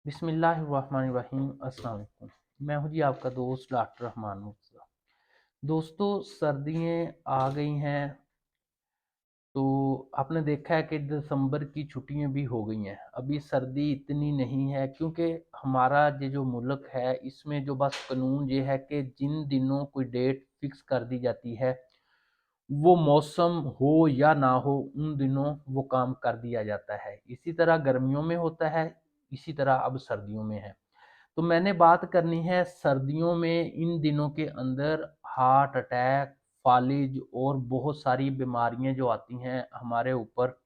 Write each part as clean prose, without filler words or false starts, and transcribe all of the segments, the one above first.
बिस्मिल्लाहिर्रहमानिर्रहीम। अस्सलाम वालेकुम। मैं हूं जी आपका दोस्त डॉक्टर रहमान मुर्तज़ा। दोस्तों, सर्दियाँ आ गई हैं तो आपने देखा है कि दिसंबर की छुट्टियां भी हो गई हैं। अभी सर्दी इतनी नहीं है क्योंकि हमारा ये जो मुल्क है इसमें जो बस कानून ये है कि जिन दिनों कोई डेट फिक्स कर दी जाती है वो मौसम हो या ना हो उन दिनों वो काम कर दिया जाता है। इसी तरह गर्मियों में होता है, इसी तरह अब सर्दियों में है। तो मैंने बात करनी है सर्दियों में इन दिनों के अंदर हार्ट अटैक, फालिज और बहुत सारी बीमारियां जो आती हैं हमारे ऊपर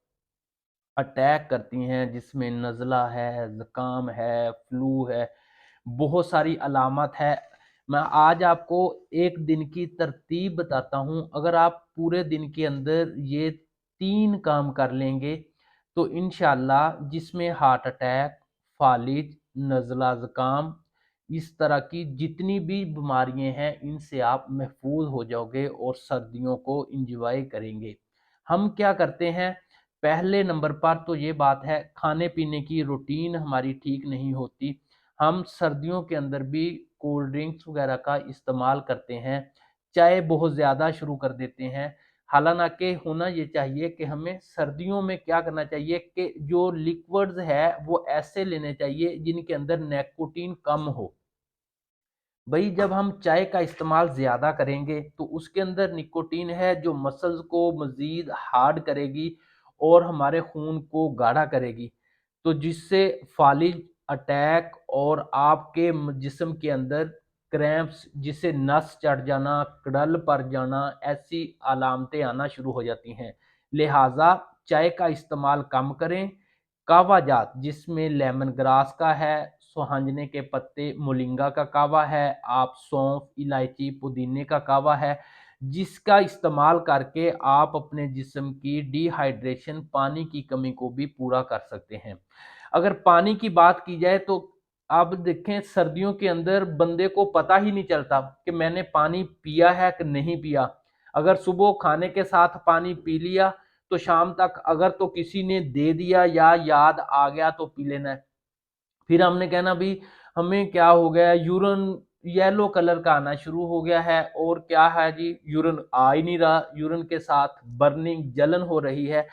अटैक करती हैं, जिसमें नज़ला है, ज़ुकाम है, फ्लू है, बहुत सारी अलामत है। मैं आज आपको एक दिन की तरतीब बताता हूँ। अगर आप पूरे दिन के अंदर ये 3 काम कर लेंगे तो इंशाल्लाह जिसमें हार्ट अटैक, फालिज, नज़ला, ज़ुकाम इस तरह की जितनी भी बीमारियां हैं इनसे आप महफूज हो जाओगे और सर्दियों को एंजॉय करेंगे। हम क्या करते हैं, पहले नंबर पर तो ये बात है, खाने पीने की रूटीन हमारी ठीक नहीं होती। हम सर्दियों के अंदर भी कोल्ड ड्रिंक्स वगैरह का इस्तेमाल करते हैं, चाय बहुत ज़्यादा शुरू कर देते हैं। हालांकि होना ये चाहिए कि हमें सर्दियों में क्या करना चाहिए कि जो लिक्विड्स है वो ऐसे लेने चाहिए जिनके अंदर निकोटीन कम हो। भाई जब हम चाय का इस्तेमाल ज़्यादा करेंगे तो उसके अंदर निकोटीन है जो मसल्स को मज़ीद हार्ड करेगी और हमारे खून को गाढ़ा करेगी, तो जिससे फालिज अटैक और आपके जिस्म के अंदर क्रैम्प्स, जिससे नस चढ़ जाना, कडल पड़ जाना, ऐसी अलामतें आना शुरू हो जाती हैं। लिहाजा चाय का इस्तेमाल कम करें। कहवा जात जिसमें लेमन ग्रास का है, सुहांजने के पत्ते, मोरिंगा का कहवा है, आप सौंफ, इलायची, पुदीने का कहवा है, जिसका इस्तेमाल करके आप अपने जिस्म की डिहाइड्रेशन, पानी की कमी को भी पूरा कर सकते हैं। अगर पानी की बात की जाए तो आप देखें सर्दियों के अंदर बंदे को पता ही नहीं चलता कि मैंने पानी पिया है कि नहीं पिया। अगर सुबह खाने के साथ पानी पी लिया तो शाम तक अगर तो किसी ने दे दिया या याद आ गया तो पी लेना है। फिर हमने कहना भी हमें क्या हो गया, यूरिन येलो कलर का आना शुरू हो गया है, और क्या है जी, यूरिन आ ही नहीं रहा, यूरिन के साथ बर्निंग जलन हो रही है।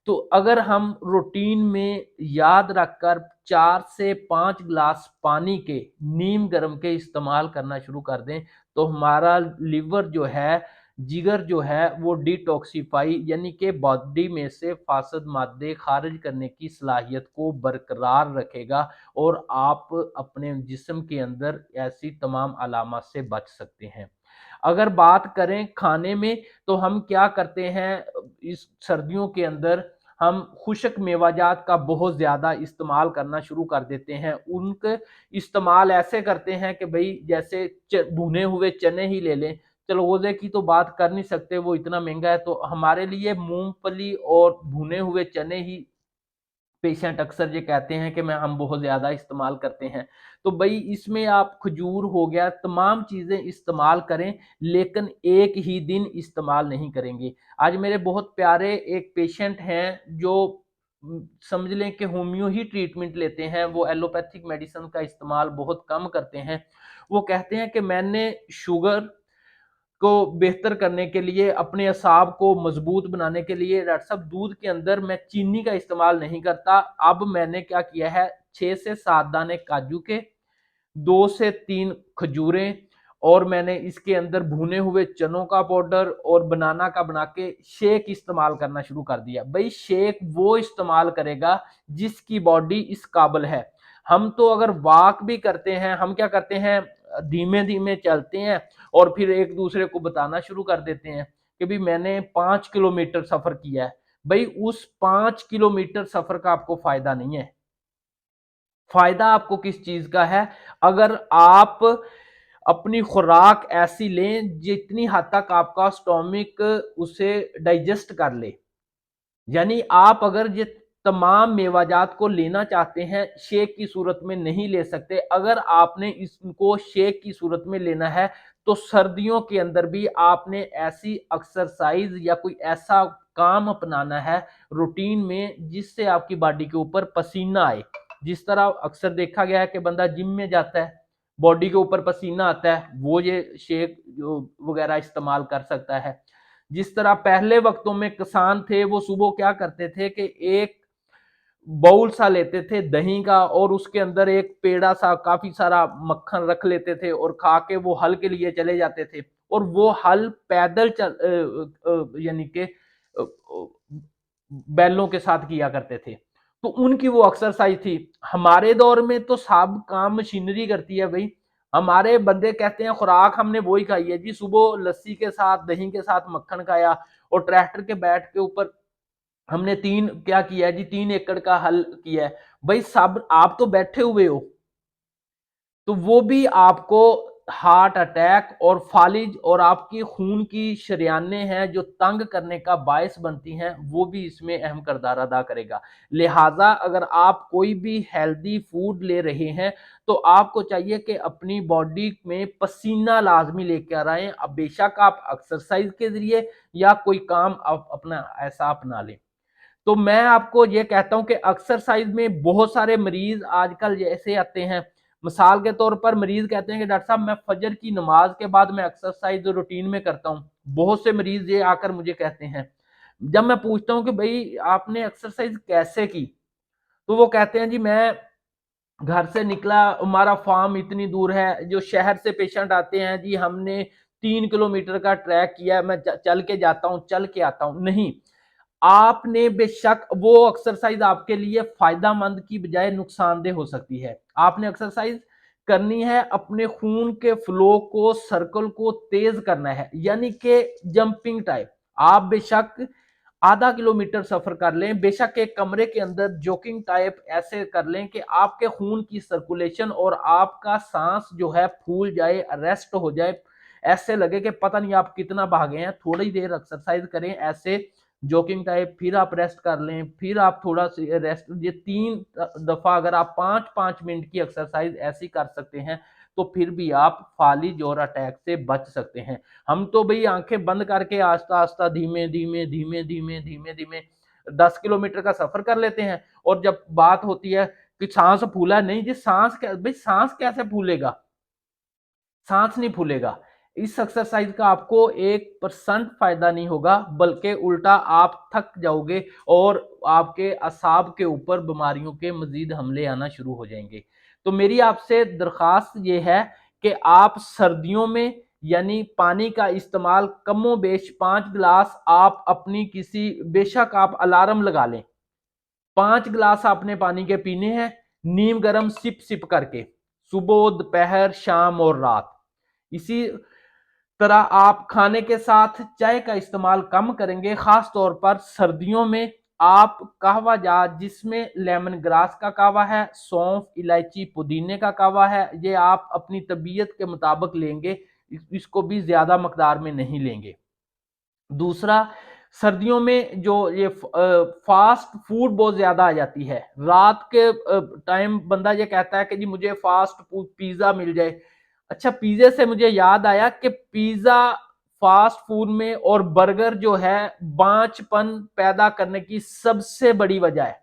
तो अगर हम रूटीन में याद रखकर 4 से 5 गिलास पानी के नीम गर्म के इस्तेमाल करना शुरू कर दें तो हमारा लिवर जो है, जिगर जो है वो डिटॉक्सिफाई यानी कि बॉडी में से फासद मादे खारिज करने की सलाहियत को बरकरार रखेगा और आप अपने जिस्म के अंदर ऐसी तमाम अलामत से बच सकते हैं। अगर बात करें खाने में तो हम क्या करते हैं, इस सर्दियों के अंदर हम खुश्क मेवाजात का बहुत ज़्यादा इस्तेमाल करना शुरू कर देते हैं। उनके इस्तेमाल ऐसे करते हैं कि भाई जैसे भुने हुए चने ही ले लें। चलो रोज़े की तो बात कर नहीं सकते, वो इतना महंगा है, तो हमारे लिए मूंगफली और भुने हुए चने ही पेशेंट अक्सर ये कहते हैं कि मैं हम बहुत ज़्यादा इस्तेमाल करते हैं। तो भई इसमें आप खजूर हो गया, तमाम चीज़ें इस्तेमाल करें, लेकिन एक ही दिन इस्तेमाल नहीं करेंगे। आज मेरे बहुत प्यारे एक पेशेंट हैं जो समझ लें कि होमियो ही ट्रीटमेंट लेते हैं, वो एलोपैथिक मेडिसिन का इस्तेमाल बहुत कम करते हैं। वो कहते हैं कि मैंने शुगर को बेहतर करने के लिए, अपने असाब को मजबूत बनाने के लिए, डॉक्टर साहब दूध के अंदर मैं चीनी का इस्तेमाल नहीं करता। अब मैंने क्या किया है, 6 से 7 दाने काजू के, 2 से 3 खजूरें, और मैंने इसके अंदर भुने हुए चनों का पाउडर और बनाना का बना के शेक इस्तेमाल करना शुरू कर दिया। भाई शेक वो इस्तेमाल करेगा जिसकी बॉडी इस काबिल है। हम तो अगर वॉक भी करते हैं, हम क्या करते हैं, धीमे धीमे चलते हैं और फिर एक दूसरे को बताना शुरू कर देते हैं कि भाई मैंने 5 किलोमीटर सफर किया है। भाई उस 5 किलोमीटर सफर का आपको फायदा नहीं है। फायदा आपको किस चीज का है, अगर आप अपनी खुराक ऐसी लें जितनी हद तक आपका स्टोमिक उसे डाइजेस्ट कर ले। यानी आप अगर ये तमाम मेवाजात को लेना चाहते हैं, शेक की सूरत में नहीं ले सकते। अगर आपने इसको शेक की सूरत में लेना है तो सर्दियों के अंदर भी आपने ऐसी एक्सरसाइज या कोई ऐसा काम अपनाना है रूटीन में जिससे आपकी बॉडी के ऊपर पसीना आए। जिस तरह अक्सर देखा गया है कि बंदा जिम में जाता है, बॉडी के ऊपर पसीना आता है, वो ये शेक जो वगैरह इस्तेमाल कर सकता है। जिस तरह पहले वक्तों में किसान थे, वो सुबह क्या करते थे कि एक बाउल सा लेते थे दही का और उसके अंदर एक पेड़ा सा काफी सारा मक्खन रख लेते थे और खा के वो हल के लिए चले जाते थे और वो हल पैदल चल यानी कि बैलों के साथ किया करते थे। तो उनकी वो एक्सरसाइज थी। हमारे दौर में तो सब काम मशीनरी करती है भाई। हमारे बंदे कहते हैं खुराक हमने वही खाई है जी, सुबह लस्सी के साथ दही के साथ मक्खन खाया और ट्रैक्टर के बैठ के ऊपर हमने तीन क्या किया है जी, 3 एकड़ का हल किया है। भाई सब आप तो बैठे हुए हो, तो वो भी आपको हार्ट अटैक और फालिज और आपकी खून की शरियानें हैं जो तंग करने का बायस बनती हैं, वो भी इसमें अहम किरदार अदा करेगा। लिहाजा अगर आप कोई भी हेल्दी फूड ले रहे हैं तो आपको चाहिए कि अपनी बॉडी में पसीना लाजमी लेकर आए। अब बेशक आप एक्सरसाइज के जरिए या कोई काम आप अपना ऐसा अपना लें। तो मैं आपको ये कहता हूं कि एक्सरसाइज में बहुत सारे मरीज आजकल जैसे आते हैं, मिसाल के तौर पर मरीज कहते हैं कि डॉक्टर साहब मैं फजर की नमाज के बाद मैं एक्सरसाइज रूटीन में करता हूं। बहुत से मरीज ये आकर मुझे कहते हैं, जब मैं पूछता हूं कि भाई आपने एक्सरसाइज कैसे की, तो वो कहते हैं जी मैं घर से निकला, हमारा फार्म इतनी दूर है, जो शहर से पेशेंट आते हैं जी हमने 3 किलोमीटर का ट्रैक किया, मैं चल के जाता हूँ, चल के आता हूँ। नहीं, आपने बेशक वो एक्सरसाइज आपके लिए फायदेमंद की बजाय नुकसानदेह हो सकती है। आपने एक्सरसाइज करनी है, अपने खून के फ्लो को, सर्कल को तेज करना है, यानी कि जंपिंग टाइप। आप बेशक ½ किलोमीटर सफर कर लें, बेशक एक कमरे के अंदर जॉगिंग टाइप ऐसे कर लें कि आपके खून की सर्कुलेशन और आपका सांस जो है फूल जाए, रेस्ट हो जाए, ऐसे लगे कि पता नहीं आप कितना भागे हैं। थोड़ी देर एक्सरसाइज करें ऐसे जॉगिंग टाइप, फिर आप रेस्ट कर लें, फिर आप थोड़ा रेस्ट, ये 3 दफा अगर आप 5-5 मिनट की एक्सरसाइज ऐसी कर सकते हैं तो फिर भी आप फालिज और अटैक से बच सकते हैं। हम तो भाई आंखें बंद करके आस्ता आस्ता धीमे धीमे धीमे धीमे धीमे धीमे 10 किलोमीटर का सफर कर लेते हैं, और जब बात होती है कि सांस फूला, नहीं जी, सांस भाई सांस कैसे फूलेगा? सांस नहीं फूलेगा। इस एक्सरसाइज का आपको 1% फायदा नहीं होगा, बल्कि उल्टा आप थक जाओगे और आपके असाब के ऊपर बीमारियों के मजीद हमले आना शुरू हो जाएंगे। तो मेरी आपसे दरखास्त ये है कि आप सर्दियों में यानी पानी का इस्तेमाल कमो बेश 5 गिलास आप अपनी किसी, बेशक आप अलार्म लगा लें, 5 गिलास आपने पानी के पीने हैं, नीम गर्म सिप सिप करके, सुबह दोपहर शाम और रात। इसी तरह आप खाने के साथ चाय का इस्तेमाल कम करेंगे, खास तौर पर सर्दियों में। आप कहवा जात जिसमें लेमन ग्रास का कहवा है, सौंफ, इलायची, पुदीने का कहवा है, ये आप अपनी तबीयत के मुताबिक लेंगे, इसको भी ज्यादा मकदार में नहीं लेंगे। दूसरा, सर्दियों में जो ये फास्ट फूड बहुत ज्यादा आ जाती है, रात के टाइम बंदा ये कहता है कि जी मुझे फास्ट फूड पिज्जा मिल जाए। अच्छा, पिज्जे से मुझे याद आया कि पिज्जा फास्ट फूड में और बर्गर जो है बांझपन पैदा करने की सबसे बड़ी वजह है।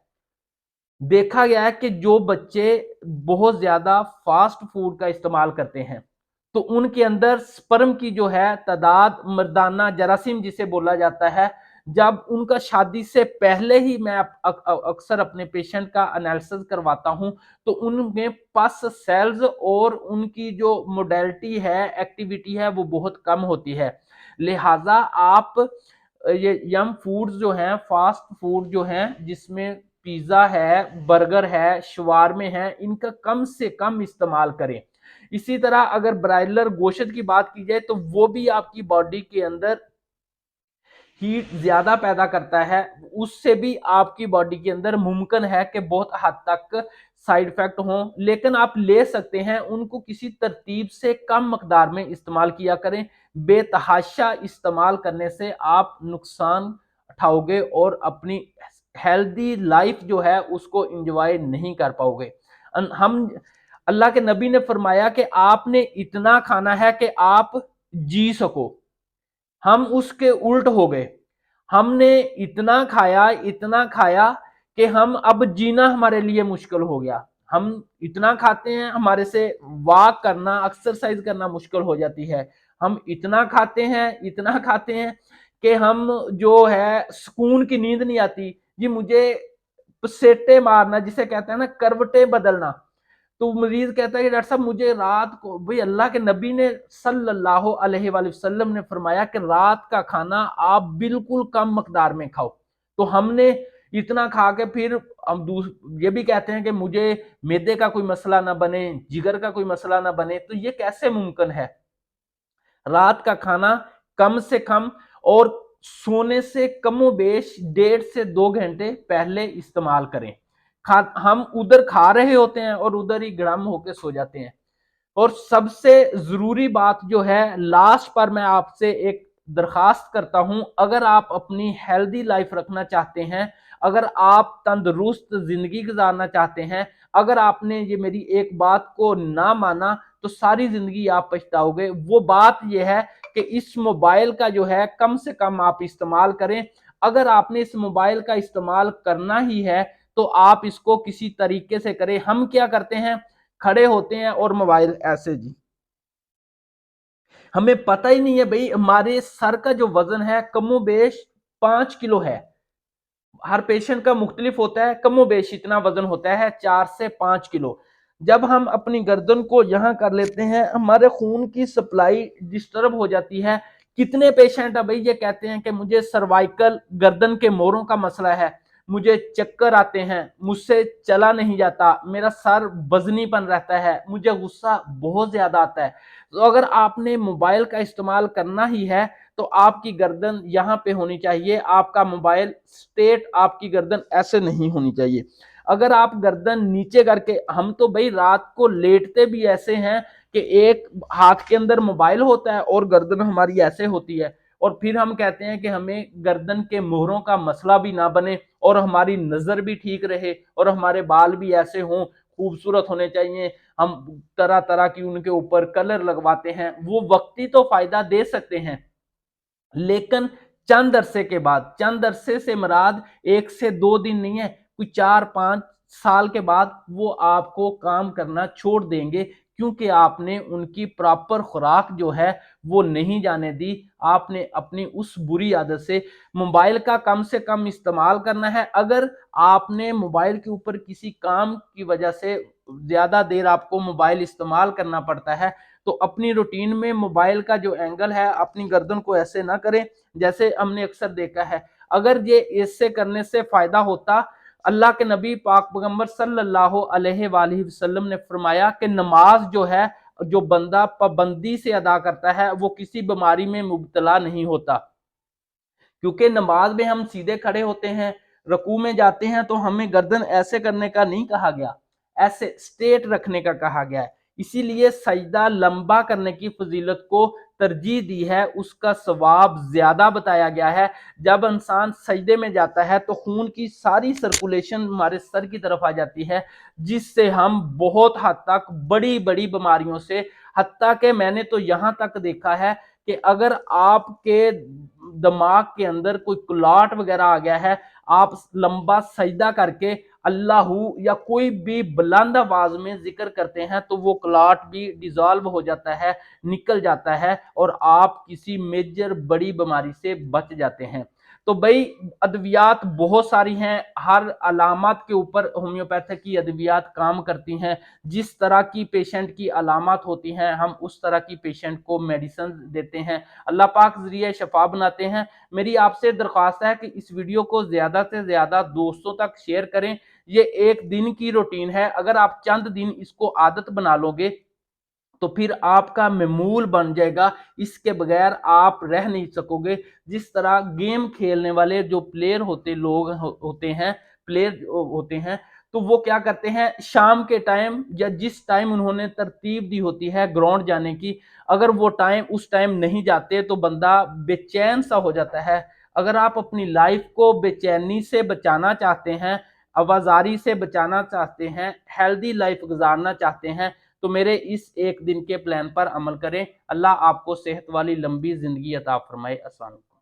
देखा गया है कि जो बच्चे बहुत ज्यादा फास्ट फूड का इस्तेमाल करते हैं तो उनके अंदर स्पर्म की जो है तादाद, मर्दाना जरासीम जिसे बोला जाता है, जब उनका शादी से पहले ही मैं अक्सर अपने पेशेंट का एनालिसिस करवाता हूं तो उनमें पस सेल्स और उनकी जो मोडेलिटी है, एक्टिविटी है, वो बहुत कम होती है। लिहाजा आप ये यम फूड्स जो हैं, फास्ट फूड जो हैं, जिसमें पिज्जा है, बर्गर है, शवारमे है, इनका कम से कम इस्तेमाल करें। इसी तरह अगर ब्रायलर गोश्त की बात की जाए तो वो भी आपकी बॉडी के अंदर हीट ज्यादा पैदा करता है, उससे भी आपकी बॉडी के अंदर मुमकिन है कि बहुत हद तक साइड इफेक्ट हो, लेकिन आप ले सकते हैं उनको किसी तरतीब से कम मकदार में इस्तेमाल किया करें। बेतहाशा इस्तेमाल करने से आप नुकसान उठाओगे और अपनी हेल्दी लाइफ जो है उसको एंजॉय नहीं कर पाओगे। हम अल्लाह के नबी ने फरमाया कि आपने इतना खाना है कि आप जी सको, हम उसके उल्ट हो गए। हमने इतना खाया कि हम अब जीना हमारे लिए मुश्किल हो गया। हम इतना खाते हैं, हमारे से वॉक करना, एक्सरसाइज करना मुश्किल हो जाती है। हम इतना खाते हैं कि हम जो है सुकून की नींद नहीं आती जी, मुझे सेटे मारना जिसे कहते हैं ना, करवटें बदलना। तो मरीज कहता है कि डॉक्टर साहब मुझे रात को, भाई अल्लाह के नबी ने सल्लल्लाहु अलैहि वसल्लम ने फरमाया कि रात का खाना आप बिल्कुल कम मकदार में खाओ। तो हमने इतना खा के फिर हम ये भी कहते हैं कि मुझे मैदे का कोई मसला ना बने, जिगर का कोई मसला ना बने, तो ये कैसे मुमकिन है? रात का खाना कम से कम और सोने से कमोबेश 1.5 से 2 घंटे पहले इस्तेमाल करें। हम उधर खा रहे होते हैं और उधर ही गड़म होकर सो जाते हैं। और सबसे जरूरी बात जो है, लास्ट पर मैं आपसे एक दरखास्त करता हूं, अगर आप अपनी हेल्दी लाइफ रखना चाहते हैं, अगर आप तंदुरुस्त जिंदगी गुजारना चाहते हैं, अगर आपने ये मेरी एक बात को ना माना तो सारी जिंदगी आप पछताओगे। वो बात यह है कि इस मोबाइल का जो है कम से कम आप इस्तेमाल करें। अगर आपने इस मोबाइल का इस्तेमाल करना ही है तो आप इसको किसी तरीके से करें। हम क्या करते हैं, खड़े होते हैं और मोबाइल ऐसे जी, हमें पता ही नहीं है भाई हमारे सर का जो वजन है कमोबेश 5 किलो है। हर पेशेंट का मुख्तलिफ होता है, कमोबेश इतना वजन होता है 4 से 5 किलो। जब हम अपनी गर्दन को यहां कर लेते हैं, हमारे खून की सप्लाई डिस्टर्ब हो जाती है। कितने पेशेंट है भाई ये कहते हैं कि मुझे सर्वाइकल गर्दन के मोरों का मसला है, मुझे चक्कर आते हैं, मुझसे चला नहीं जाता, मेरा सर वजनीपन रहता है, मुझे गुस्सा बहुत ज्यादा आता है। तो अगर आपने मोबाइल का इस्तेमाल करना ही है तो आपकी गर्दन यहाँ पे होनी चाहिए, आपका मोबाइल स्ट्रेट, आपकी गर्दन ऐसे नहीं होनी चाहिए। अगर आप गर्दन नीचे करके, हम तो भाई रात को लेटते भी ऐसे हैं कि एक हाथ के अंदर मोबाइल होता है और गर्दन हमारी ऐसे होती है, और फिर हम कहते हैं कि हमें गर्दन के मोहरों का मसला भी ना बने और हमारी नजर भी ठीक रहे और हमारे बाल भी ऐसे हों, खूबसूरत होने चाहिए। हम तरह तरह की उनके ऊपर कलर लगवाते हैं, वो वक्ती तो फायदा दे सकते हैं, लेकिन चंद अरसे के बाद, चंद अरसे से मुराद 1 से 2 दिन नहीं है, कोई 4-5 साल के बाद वो आपको काम करना छोड़ देंगे, क्योंकि आपने उनकी प्रॉपर खुराक जो है वो नहीं जाने दी। आपने अपनी उस बुरी आदत से, मोबाइल का कम से कम इस्तेमाल करना है। अगर आपने मोबाइल के ऊपर किसी काम की वजह से ज्यादा देर आपको मोबाइल इस्तेमाल करना पड़ता है, तो अपनी रूटीन में मोबाइल का जो एंगल है, अपनी गर्दन को ऐसे ना करें जैसे हमने अक्सर देखा है। अगर ये इससे करने से फायदा होता, अल्लाह के नबी पाक पैगंबर सल्लल्लाहु अलैहि वसल्लम ने फरमाया कि नमाज जो है, जो बंदा पाबंदी से अदा करता है वो किसी बीमारी में मुब्तला नहीं होता। क्योंकि नमाज में हम सीधे खड़े होते हैं, रुकू में जाते हैं तो हमें गर्दन ऐसे करने का नहीं कहा गया, ऐसे स्ट्रेट रखने का कहा गया है। इसीलिए सजदा लंबा करने की फजीलत को तरजीह दी है, उसका सवाब ज्यादा बताया गया है। जब इंसान सजदे में जाता है तो खून की सारी सर्कुलेशन हमारे सर की तरफ आ जाती है, जिससे हम बहुत हद तक बड़ी बड़ी बीमारियों से, हत्ता के मैंने तो यहां तक देखा है कि अगर आपके दिमाग के अंदर कोई क्लॉट वगैरह आ गया है, आप लंबा सजदा करके अल्लाहू या कोई भी बुलंद आवाज में जिक्र करते हैं तो वो क्लॉट भी डिजॉल्व हो जाता है, निकल जाता है और आप किसी मेजर बड़ी बीमारी से बच जाते हैं। तो भाई अद्वियात बहुत सारी हैं, हर अलामत के ऊपर होम्योपैथिक की अद्वियात काम करती हैं। जिस तरह की पेशेंट की अलामत होती हैं, हम उस तरह की पेशेंट को मेडिसिन देते हैं, अल्लाह पाक जरिए शफा बनाते हैं। मेरी आपसे दरख्वास्त है कि इस वीडियो को ज्यादा से ज्यादा दोस्तों तक शेयर करें। ये एक दिन की रूटीन है, अगर आप चंद दिन इसको आदत बना लोगे तो फिर आपका मामूल बन जाएगा, इसके बगैर आप रह नहीं सकोगे। जिस तरह गेम खेलने वाले जो प्लेयर होते लोग होते हैं, प्लेयर होते हैं, तो वो क्या करते हैं, शाम के टाइम या जिस टाइम उन्होंने तरतीब दी होती है ग्राउंड जाने की, अगर वो टाइम उस टाइम नहीं जाते तो बंदा बेचैन सा हो जाता है। अगर आप अपनी लाइफ को बेचैनी से बचाना चाहते हैं, आवाजारी से बचाना चाहते हैं, हेल्दी लाइफ गुजारना चाहते हैं, तो मेरे इस एक दिन के प्लान पर अमल करें। अल्लाह आपको सेहत वाली लंबी जिंदगी अता फरमाए। अस्सलाम वालेकुम।